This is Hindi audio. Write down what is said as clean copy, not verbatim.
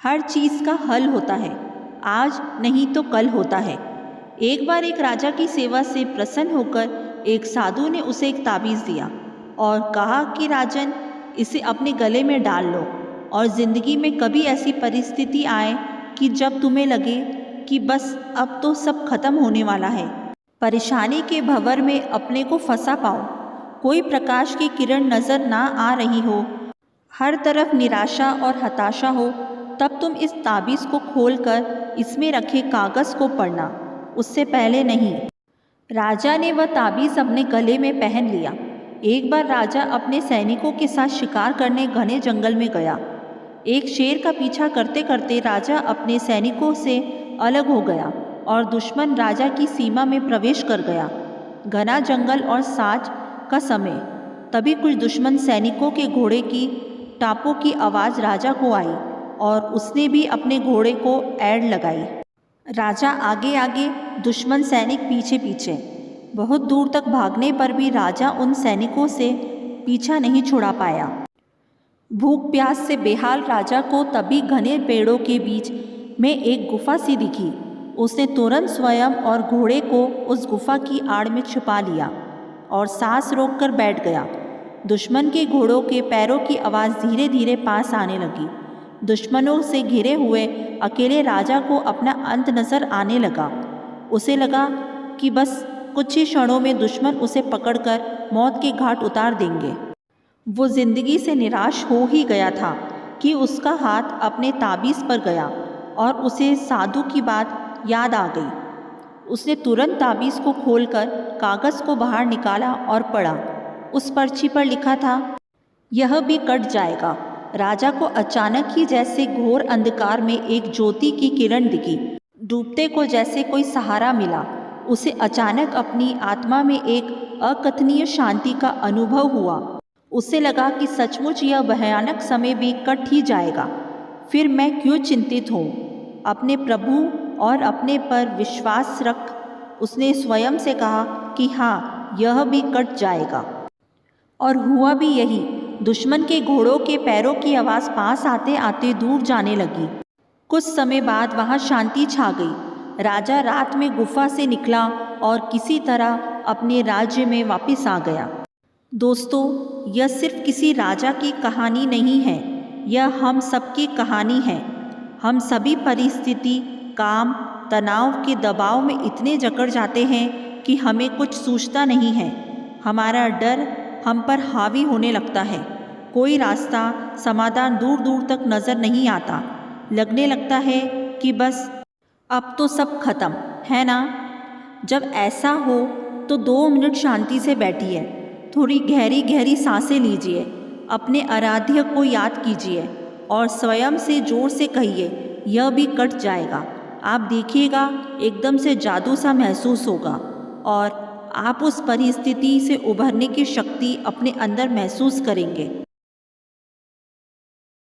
हर चीज़ का हल होता है, आज नहीं तो कल होता है। एक बार एक राजा की सेवा से प्रसन्न होकर एक साधु ने उसे एक ताबीज़ दिया और कहा कि राजन, इसे अपने गले में डाल लो और ज़िंदगी में कभी ऐसी परिस्थिति आए कि जब तुम्हें लगे कि बस अब तो सब खत्म होने वाला है, परेशानी के भंवर में अपने को फंसा पाओ, कोई प्रकाश की किरण नज़र ना आ रही हो, हर तरफ निराशा और हताशा हो, तब तुम इस ताबीज़ को खोलकर इसमें रखे कागज़ को पढ़ना, उससे पहले नहीं। राजा ने वह ताबीज़ अपने गले में पहन लिया। एक बार राजा अपने सैनिकों के साथ शिकार करने घने जंगल में गया। एक शेर का पीछा करते करते राजा अपने सैनिकों से अलग हो गया और दुश्मन राजा की सीमा में प्रवेश कर गया। घना जंगल और साँझ का समय, तभी कुछ दुश्मन सैनिकों के घोड़े की टापों की आवाज़ राजा को आई और उसने भी अपने घोड़े को ऐड़ लगाई। राजा आगे आगे, दुश्मन सैनिक पीछे पीछे। बहुत दूर तक भागने पर भी राजा उन सैनिकों से पीछा नहीं छुड़ा पाया। भूख प्यास से बेहाल राजा को तभी घने पेड़ों के बीच में एक गुफा सी दिखी। उसने तुरंत स्वयं और घोड़े को उस गुफा की आड़ में छुपा लिया और सांस रोककर बैठ गया। दुश्मन के घोड़ों के पैरों की आवाज़ धीरे धीरे पास आने लगी। दुश्मनों से घिरे हुए अकेले राजा को अपना अंत नजर आने लगा। उसे लगा कि बस कुछ ही क्षणों में दुश्मन उसे पकड़कर मौत के घाट उतार देंगे। वो जिंदगी से निराश हो ही गया था कि उसका हाथ अपने ताबीज़ पर गया और उसे साधु की बात याद आ गई। उसने तुरंत ताबीज़ को खोलकर कागज़ को बाहर निकाला और पढ़ा। उस पर्ची पर लिखा था, यह भी कट जाएगा। राजा को अचानक ही जैसे घोर अंधकार में एक ज्योति की किरण दिखी। डूबते को जैसे कोई सहारा मिला। उसे अचानक अपनी आत्मा में एक अकथनीय शांति का अनुभव हुआ। उसे लगा कि सचमुच यह भयानक समय भी कट ही जाएगा। फिर मैं क्यों चिंतित हूँ? अपने प्रभु और अपने पर विश्वास रख, उसने स्वयं से कहा कि हाँ, यह भी कट जाएगा। और हुआ भी यही। दुश्मन के घोड़ों के पैरों की आवाज़ पास आते आते दूर जाने लगी। कुछ समय बाद वहाँ शांति छा गई। राजा रात में गुफा से निकला और किसी तरह अपने राज्य में वापस आ गया। दोस्तों, यह सिर्फ किसी राजा की कहानी नहीं है, यह हम सबकी कहानी है। हम सभी परिस्थिति, काम, तनाव के दबाव में इतने जकड़ जाते हैं कि हमें कुछ सूझता नहीं है। हमारा डर हम पर हावी होने लगता है। कोई रास्ता, समाधान दूर दूर तक नज़र नहीं आता। लगने लगता है कि बस अब तो सब खत्म है ना। जब ऐसा हो तो 2 मिनट शांति से बैठिए, थोड़ी गहरी गहरी सांसें लीजिए, अपने आराध्य को याद कीजिए और स्वयं से जोर से कहिए, यह भी कट जाएगा। आप देखिएगा, एकदम से जादू सा महसूस होगा और आप उस परिस्थिति से उभरने की शक्ति अपने अंदर महसूस करेंगे।